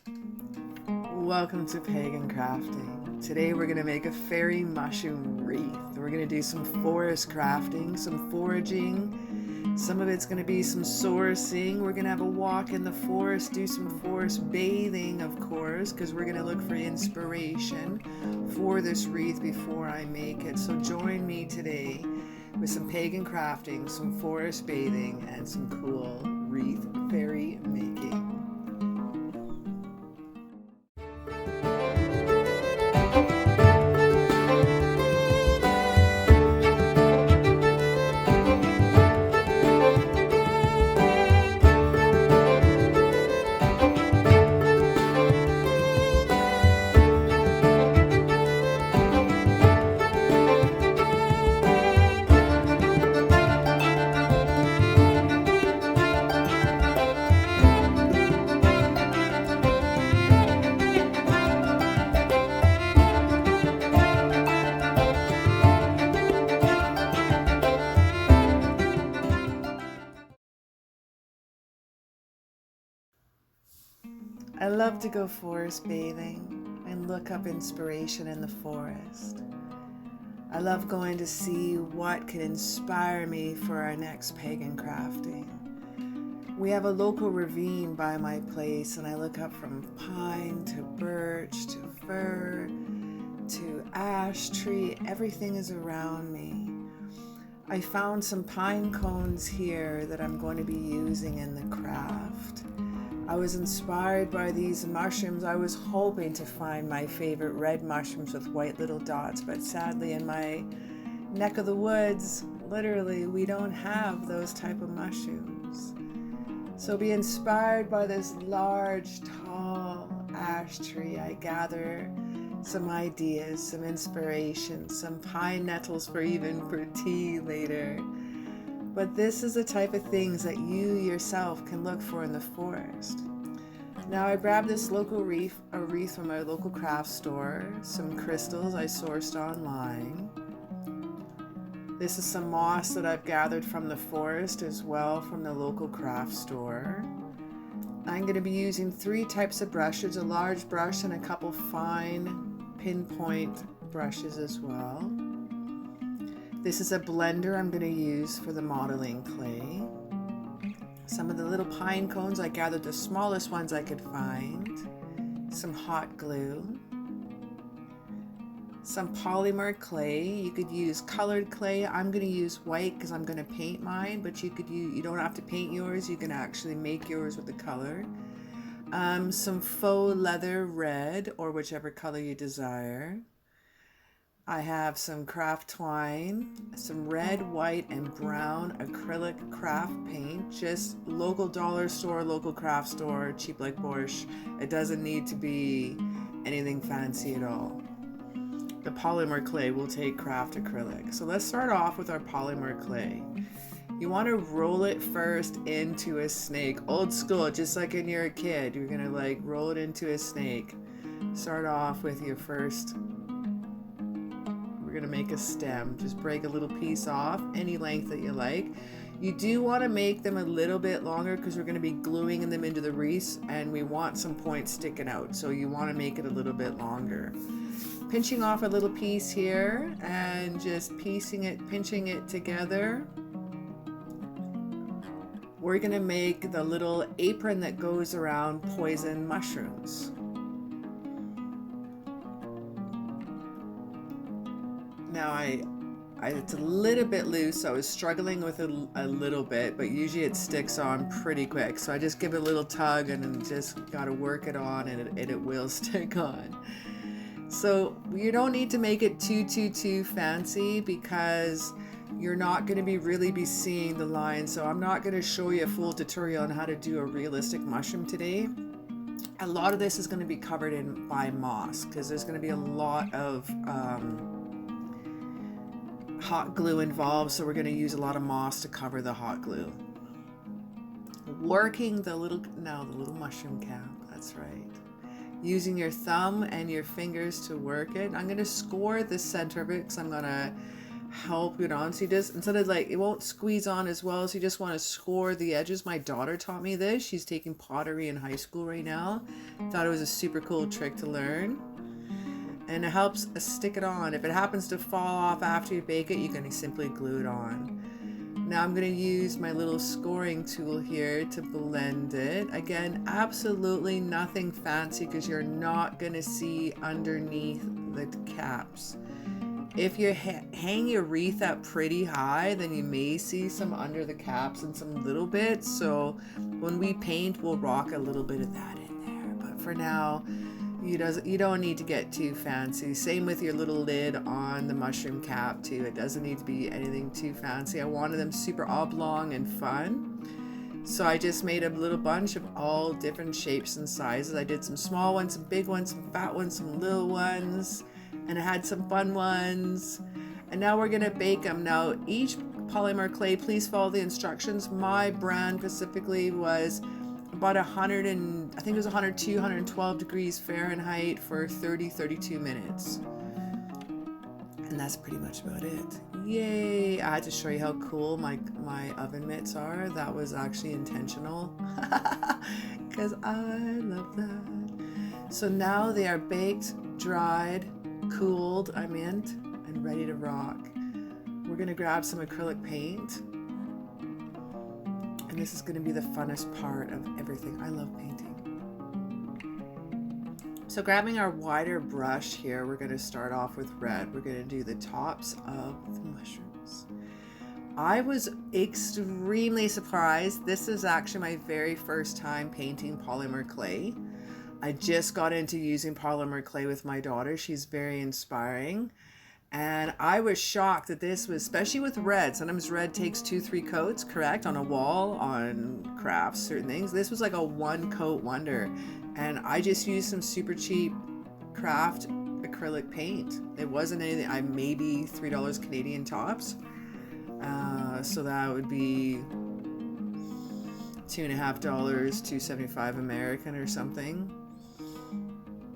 Welcome to Pagan Crafting. Today we're going to make a fairy mushroom wreath. We're going to do some forest crafting, some foraging. Some of it's going to be some sourcing. We're going to have a walk in the forest, do some forest bathing, of course, because we're going to look for inspiration for this wreath before I make it. So join me today with some pagan crafting, some forest bathing, and some cool wreath fairy making. I love to go forest bathing and look up inspiration in the forest. I love going to see what can inspire me for our next pagan crafting. We have a local ravine by my place, and I look up from pine to birch to fir to ash tree. Everything is around me. I found some pine cones here that I'm going to be using in the craft. I was inspired by these mushrooms. I was hoping to find my favorite red mushrooms with white little dots, but sadly in my neck of the woods, literally, we don't have those type of mushrooms. So be inspired by this large, tall ash tree. I gather some ideas, some inspiration, some pine nettles for tea later. But this is the type of things that you yourself can look for in the forest. Now I grabbed this local wreath from my local craft store, some crystals I sourced online. This is some moss that I've gathered from the forest as well from the local craft store. I'm going to be using 3 types of brushes, a large brush and a couple fine pinpoint brushes as well. This is a blender I'm going to use for the modeling clay. Some of the little pine cones, I gathered the smallest ones I could find. Some hot glue. Some polymer clay. You could use colored clay. I'm going to use white because I'm going to paint mine, but you don't have to paint yours. You can actually make yours with the color. Some faux leather red, or whichever color you desire. I have some craft twine, some red, white, and brown acrylic craft paint, just local dollar store, local craft store, cheap like Borscht. It doesn't need to be anything fancy at all. The polymer clay will take craft acrylic. So let's start off with our polymer clay. You want to roll it first into a snake, old school, just like when you're a kid. You're gonna roll it into a snake. Start off with your first. We're going to make a stem. Just break a little piece off, any length that you like. You do want to make them a little bit longer because we're going to be gluing them into the wreath and we want some points sticking out. So you want to make it a little bit longer. Pinching off a little piece here and just pinching it together. We're going to make the little apron that goes around poison mushrooms. Now it's a little bit loose, so I was struggling with it a little bit, but usually it sticks on pretty quick. So I just give it a little tug and then just got to work it on and it will stick on. So you don't need to make it too fancy because you're not going to really be seeing the lines. So I'm not going to show you a full tutorial on how to do a realistic mushroom today. A lot of this is going to be covered by moss because there's going to be a lot of hot glue involved, so we're going to use a lot of moss to cover the hot glue. Working the little mushroom cap, that's right. Using your thumb and your fingers to work it. I'm going to score the center of it because I'm going to help it on. So you just, instead of like, it won't squeeze on as well, so you just want to score the edges. My daughter taught me this. She's taking pottery in high school right now. Thought it was a super cool trick to learn. And it helps stick it on. If it happens to fall off after you bake it, you can simply glue it on. Now I'm going to use my little scoring tool here to blend it. Again, absolutely nothing fancy because you're not going to see underneath the caps. If you hang your wreath up pretty high, then you may see some under the caps and some little bits. So when we paint, we'll rock a little bit of that in there. But for now, you don't need to get too fancy. Same with your little lid on the mushroom cap too. It doesn't need to be anything too fancy. I wanted them super oblong and fun. So I just made a little bunch of all different shapes and sizes. I did some small ones, some big ones, some fat ones, some little ones, and I had some fun ones. And now we're gonna bake them. Now each polymer clay, please follow the instructions. My brand specifically was about 100 and I think it was 102, 112 degrees Fahrenheit for 32 minutes. And that's pretty much about it. Yay! I had to show you how cool my oven mitts are. That was actually intentional because I love that. So now they are baked, dried, cooled, and ready to rock. We're gonna grab some acrylic paint. And this is going to be the funnest part of everything. I love painting. So grabbing our wider brush here, we're going to start off with red. We're going to do the tops of the mushrooms. I was extremely surprised. This is actually my very first time painting polymer clay. I just got into using polymer clay with my daughter. She's very inspiring. And I was shocked that this was, especially with red, sometimes red takes 2-3 coats, correct, on a wall, on crafts, certain things. This was like a 1-coat wonder. And I just used some super cheap craft acrylic paint. It wasn't anything, maybe $3 Canadian tops. So that would be $2.50, $2.75 American or something.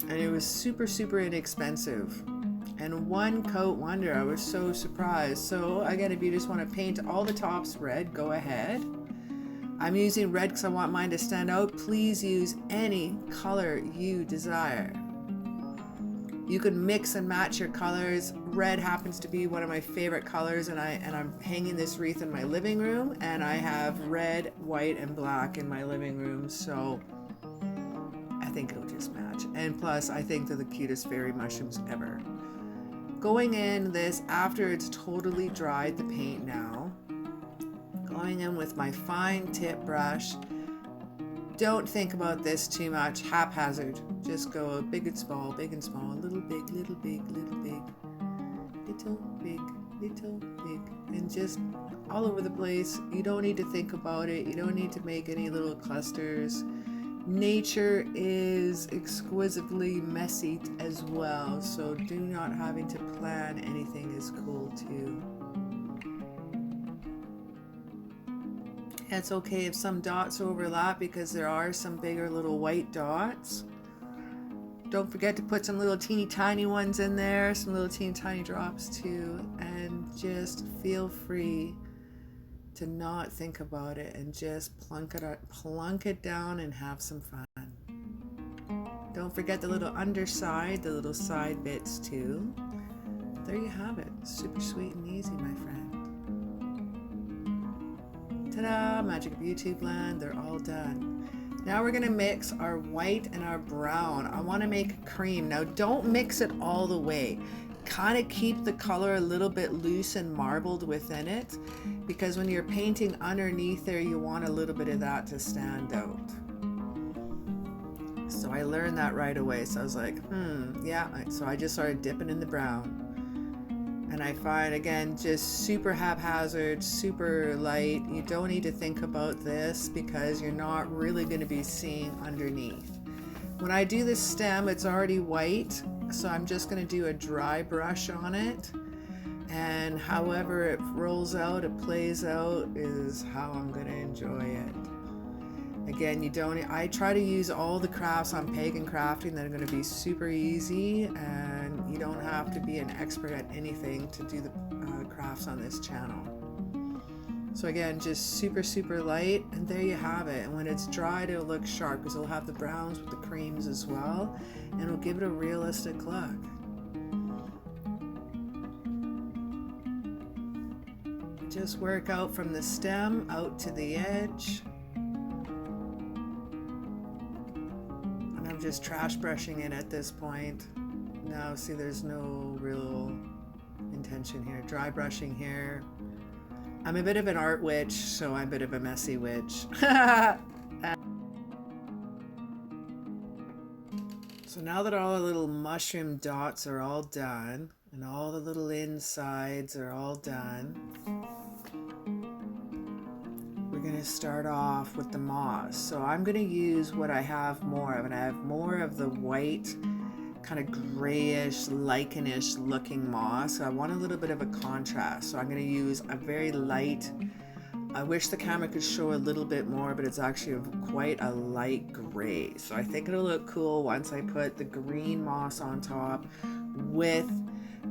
And it was super, super inexpensive. And 1-coat wonder. I was so surprised. So again, if you just want to paint all the tops red, go ahead. I'm using red because I want mine to stand out. Please use any color you desire. You can mix and match your colors. Red happens to be one of my favorite colors, and I'm hanging this wreath in my living room, and I have red, white, and black in my living room, so I think it'll just match. And plus, I think they're the cutest fairy mushrooms ever. Going in this after it's totally dried the paint now. Going in with my fine tip brush. Don't think about this too much, haphazard. Just go big and small, little big, little big, little big, little big, little big, and just all over the place. You don't need to think about it. You don't need to make any little clusters. Nature is exquisitely messy as well, so do not having to plan anything is cool too. It's okay if some dots overlap because there are some bigger little white dots. Don't forget to put some little teeny tiny ones in there, some little teeny tiny drops too, and just feel free to not think about it and just plunk it down and have some fun. Don't forget the little underside, the little side bits too. There you have it. Super sweet and easy, my friend. Ta-da! Magic of YouTube land. They're all done. Now we're going to mix our white and our brown. I want to make cream. Now don't mix it all the way. Kind of keep the color a little bit loose and marbled within it, because when you're painting underneath there, you want a little bit of that to stand out. So I learned that right away. So I was like, yeah. So I just started dipping in the brown. And I find, again, just super haphazard, super light. You don't need to think about this because you're not really going to be seeing underneath. When I do this stem, it's already white. So I'm just going to do a dry brush on it, and however it rolls out, it plays out, is how I'm going to enjoy it. Again, I try to use all the crafts on Pagan Crafting that are going to be super easy, and you don't have to be an expert at anything to do the different crafts on this channel. So again, just super, super light, and there you have it. And when it's dried, it'll look sharp because it'll have the browns with the creams as well, and it'll give it a realistic look. Just work out from the stem out to the edge. And I'm just trash brushing it at this point. Now, see, there's no real intention here. Dry brushing here. I'm a bit of an art witch, so I'm a bit of a messy witch. So now that all the little mushroom dots are all done, and all the little insides are all done, we're going to start off with the moss. So I'm going to use what I have more of, and I have more of the white, kind of grayish, lichenish looking moss. So I want a little bit of a contrast. So I'm going to use a very light, I wish the camera could show a little bit more, but it's actually quite a light gray. So I think it'll look cool once I put the green moss on top with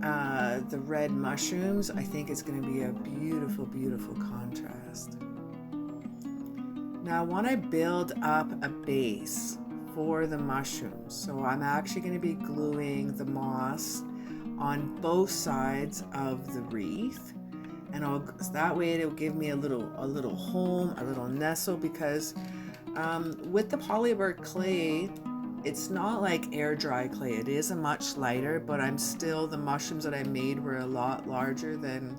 the red mushrooms. I think it's going to be a beautiful, beautiful contrast. Now I want to build up a base for the mushrooms. So I'm actually going to be gluing the moss on both sides of the wreath, and that way it'll give me a little home, a little nestle, because with the polymer clay, it's not like air dry clay. It is a much lighter, but the mushrooms that I made were a lot larger than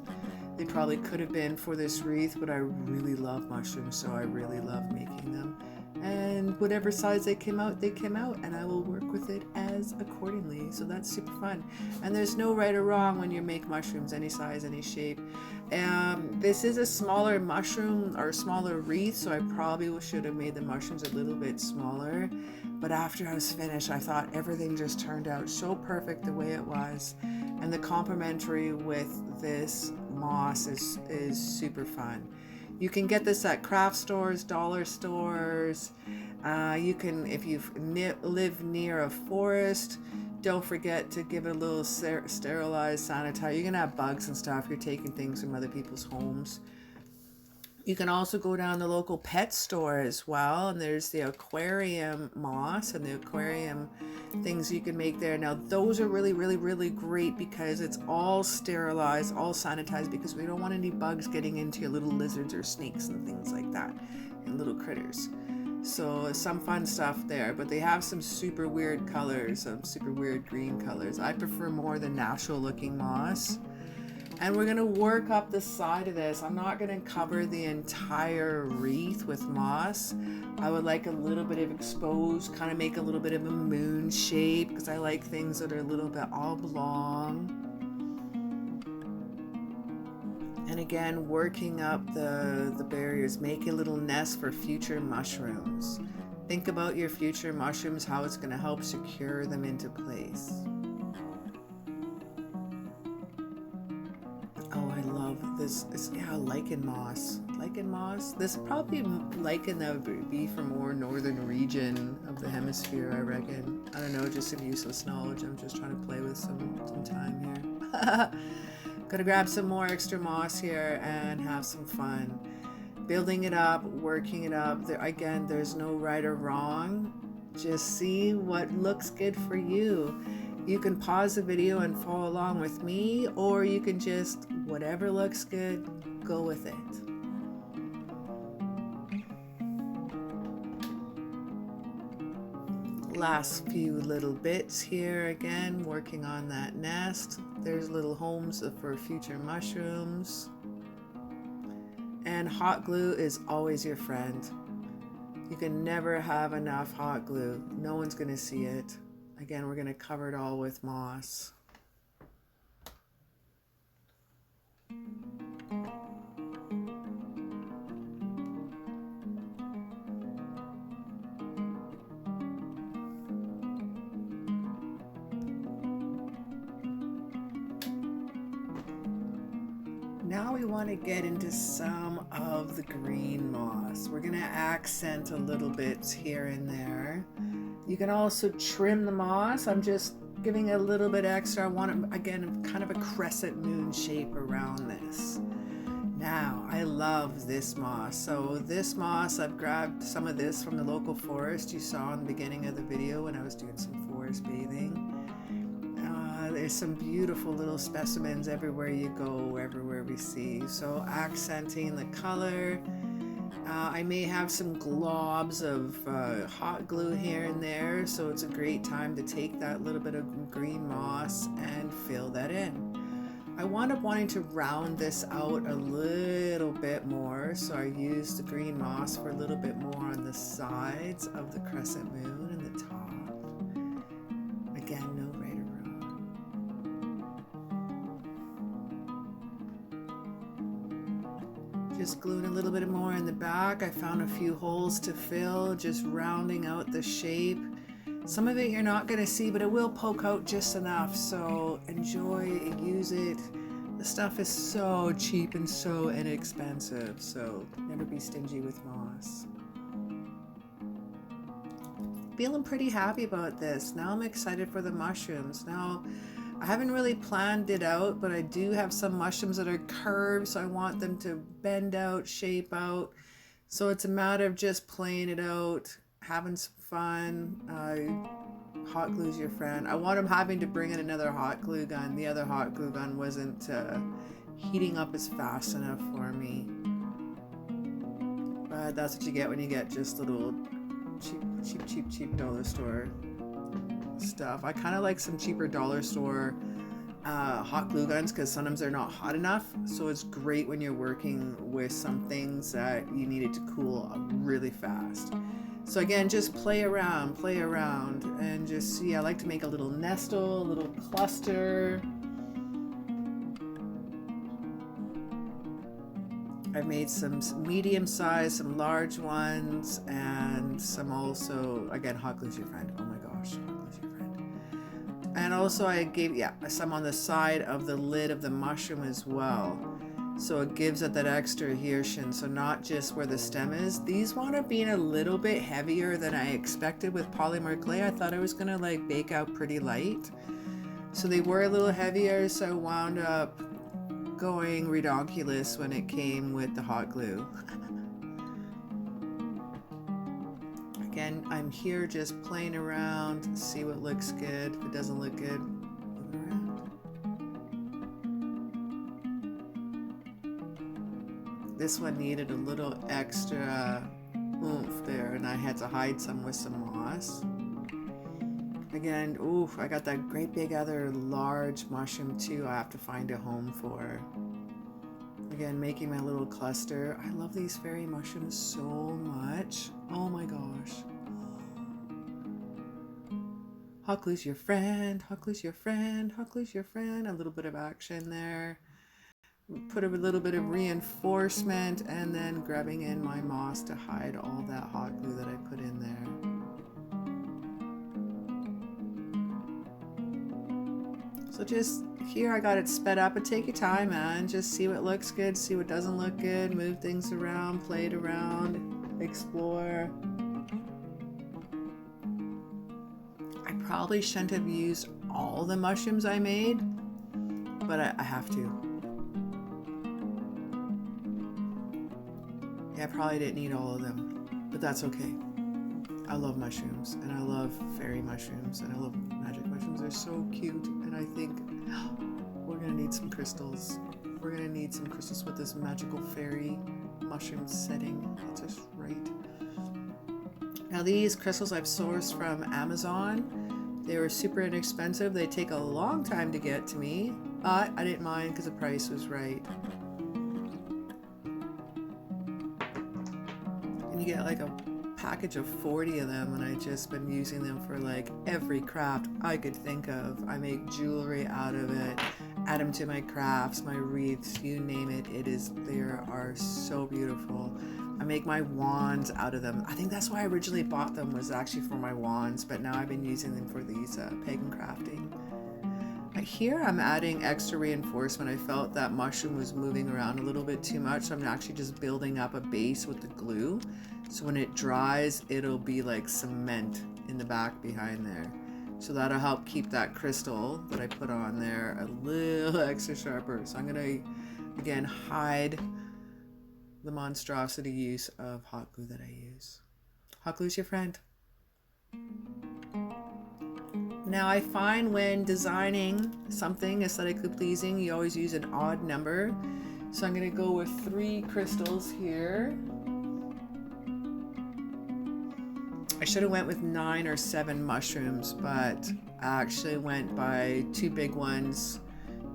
they probably could have been for this wreath, but I really love mushrooms, so I really love making them. And whatever size they came out, and I will work with it as accordingly. So that's super fun. And there's no right or wrong when you make mushrooms, any size, any shape. This is a smaller mushroom or smaller wreath, so I probably should have made the mushrooms a little bit smaller. But after I was finished, I thought everything just turned out so perfect the way it was. And the complementary with this moss is super fun. You can get this at craft stores, dollar stores. You can, if you live near a forest, don't forget to give it a little sterilized, sanitize. You're gonna have bugs and stuff. You're taking things from other people's homes. You can also go down the local pet store as well, and there's the aquarium moss and the aquarium things you can make there. Now those are really, really, really great because it's all sterilized, all sanitized, because we don't want any bugs getting into your little lizards or snakes and things like that, and little critters. So some fun stuff there, but they have some super weird colors, some super weird green colors. I prefer more the natural looking moss. And we're going to work up the side of this. I'm not going to cover the entire wreath with moss. I would like a little bit of exposed, kind of make a little bit of a moon shape, because I like things that are a little bit oblong. And again, working up the barriers, make a little nest for future mushrooms. Think about your future mushrooms, how it's going to help secure them into place. Oh, I love this. Yeah, lichen moss. Lichen moss. This is probably lichen that would be from more northern region of the hemisphere, I reckon. I don't know, just some useless knowledge. I'm just trying to play with some time here. Gonna grab some more extra moss here and have some fun. Building it up, working it up. Again, there's no right or wrong. Just see what looks good for you. You can pause the video and follow along with me, or you can just, whatever looks good, go with it. Last few little bits here, again, working on that nest. There's little homes for future mushrooms. And hot glue is always your friend. You can never have enough hot glue. No one's gonna see it. Again, we're going to cover it all with moss. Now we want to get into some of the green moss. We're going to accent a little bit here and there. You can also trim the moss. I'm just giving a little bit extra. I want, again, kind of a crescent moon shape around this. Now, I love this moss. So this moss, I've grabbed some of this from the local forest you saw in the beginning of the video when I was doing some forest bathing. There's some beautiful little specimens everywhere you go, everywhere we see. So accenting the color. I may have some globs of hot glue here and there, so it's a great time to take that little bit of green moss and fill that in. I wound up wanting to round this out a little bit more, so I used the green moss for a little bit more on the sides of the crescent moon and the top. Again, no right or wrong. Just gluing a little bit more in the back. I found a few holes to fill, just rounding out the shape. Some of it you're not going to see, but it will poke out just enough, so enjoy it, use it. The stuff is so cheap and so inexpensive, so never be stingy with moss. Feeling pretty happy about this. Now I'm excited for the mushrooms. Now, I haven't really planned it out, but I do have some mushrooms that are curved, so I want them to bend out, shape out. So it's a matter of just playing it out, having some fun. Hot glue's your friend. I want him having to bring in another hot glue gun. The other hot glue gun wasn't heating up as fast enough for me. But that's what you get when you get just little cheap dollar store stuff. I kind of like some cheaper dollar store hot glue guns because sometimes they're not hot enough. So it's great when you're working with some things that you need it to cool really fast. So again, just play around, and just see. I like to make a little nestle, a little cluster. I've made some medium size, some large ones, and some also, again, hot glue's your friend. Oh my gosh, hot glue's your friend. And also I gave, some on the side of the lid of the mushroom as well. So it gives it that extra adhesion, so not just where the stem is. These wound up being a little bit heavier than I expected with polymer clay. I thought I was gonna like bake out pretty light. So they were a little heavier, so I wound up going redonkulous when it came with the hot glue. Again, I'm here just playing around, see what looks good. If it doesn't look good, move it around. This one needed a little extra oomph there, and I had to hide some with some moss. Again, I got that great big other large mushroom too I have to find a home for. Again, making my little cluster. I love these fairy mushrooms so much. Oh my gosh. Hot glue's your friend, hot glue's your friend, hot glue's your friend. A little bit of action there. Put a little bit of reinforcement, and then grabbing in my moss to hide all that hot glue that I put in there. So just here I got it sped up, but take your time, man. Just see what looks good, see what doesn't look good, move things around, play it around, explore. I probably shouldn't have used all the mushrooms I made, but I have to. Yeah, I probably didn't need all of them, but that's okay. I love mushrooms, and I love fairy mushrooms, and I love magic mushrooms. They're so cute, and I think we're gonna need some crystals. We're gonna need some crystals with this magical fairy mushroom setting. That's just right. Now these crystals I've sourced from Amazon. They were super inexpensive. They take a long time to get to me, but I didn't mind because the price was right. You get like a package of 40 of them, and I've just been using them for like every craft I could think of. I make jewelry out of it, add them to my crafts, my wreaths, you name it. They are so beautiful. I make my wands out of them. I think that's why I originally bought them, was actually for my wands, but now I've been using them for these pagan crafting. Here I'm adding extra reinforcement. I felt that mushroom was moving around a little bit too much, so I'm actually just building up a base with the glue. So when it dries, it'll be like cement in the back behind there. So that'll help keep that crystal that I put on there a little extra sharper. So I'm gonna, again, hide the monstrosity use of hot glue that I use. Hot glue's your friend. Now I find when designing something aesthetically pleasing, you always use an odd number. So I'm gonna go with 3 crystals here. I should have went with 9 or 7 mushrooms, but I actually went by 2 big ones,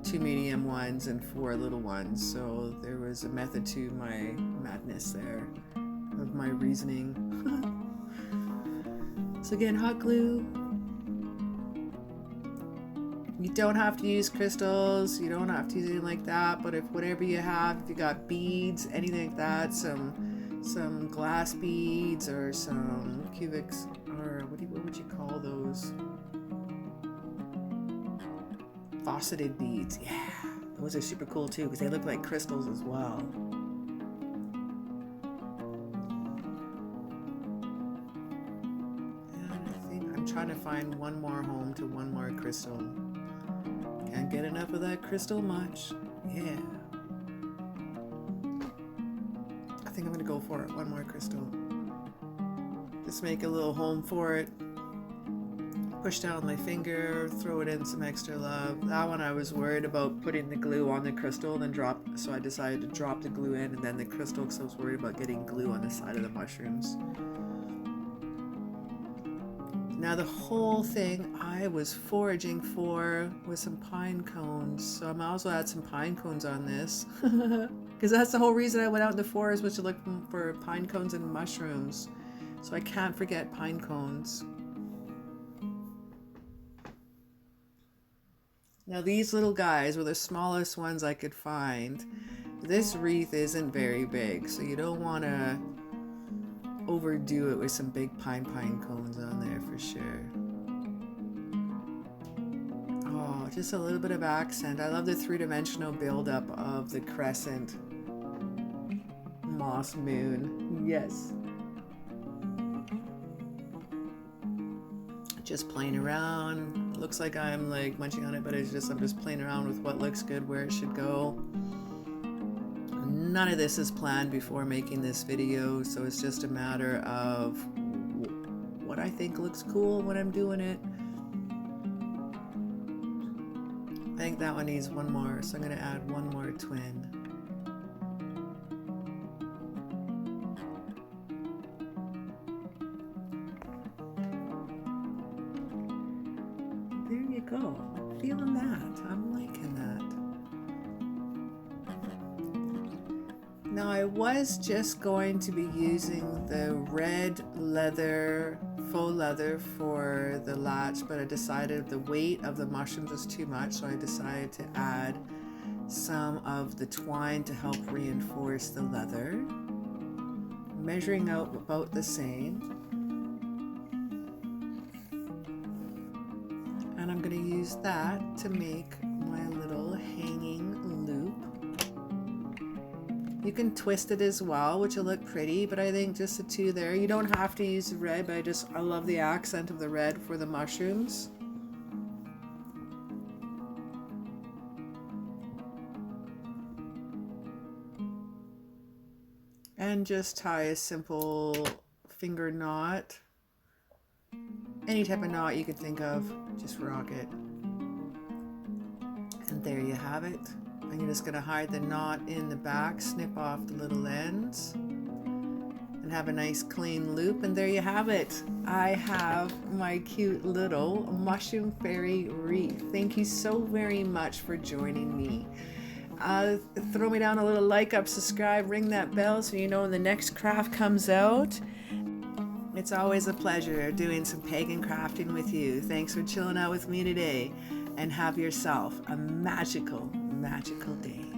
2 medium ones, and 4 little ones. So there was a method to my madness there, of my reasoning. So again, hot glue. You don't have to use crystals, you don't have to use anything like that, but if whatever you have, if you got beads, anything like that, some glass beads or some cubics, or what would you call those? Faceted beads. Yeah, those are super cool too because they look like crystals as well. And I think I'm trying to find one more home to one more crystal. Can't get enough of that crystal much. Yeah. I think I'm gonna go for it. One more crystal. Just make a little home for it. Push down my finger, throw it in some extra love. That one I was worried about putting the glue on the crystal, then drop, so I decided to drop the glue in and then the crystal because I was worried about getting glue on the side of the mushrooms. Now the whole thing I was foraging for was some pine cones, so I might also add some pine cones on this because that's the whole reason I went out in the forest, was to look for pine cones and mushrooms. So I can't forget pine cones. Now these little guys were the smallest ones I could find. This wreath isn't very big, so you don't want to overdo it with some big pine cones on there for sure. Oh, just a little bit of accent. I love the 3-dimensional buildup of the crescent moss moon. Yes. Just playing around. Looks like I'm like munching on it, but I'm just playing around with what looks good, where it should go. None of this is planned before making this video, so it's just a matter of what I think looks cool when I'm doing it. I think that one needs one more, so I'm going to add one more twin. There you go. Feeling that. I'm liking that. Now I was just going to be using the red leather, faux leather for the latch, but I decided the weight of the mushrooms was too much, so I decided to add some of the twine to help reinforce the leather. Measuring out about the same. And I'm going to use that to make my little hanging loop. You can twist it as well, which will look pretty, but I think just the 2 there. You don't have to use the red, but I love the accent of the red for the mushrooms. And just tie a simple finger knot. Any type of knot you could think of, just rock it. And there you have it. And you're just going to hide the knot in the back, snip off the little ends, and have a nice clean loop. And there you have it. I have my cute little mushroom fairy wreath. Thank you so very much for joining me. Throw me down a little like, up, subscribe, ring that bell so you know when the next craft comes out. It's always a pleasure doing some pagan crafting with you. Thanks for chilling out with me today, and have yourself a magical day.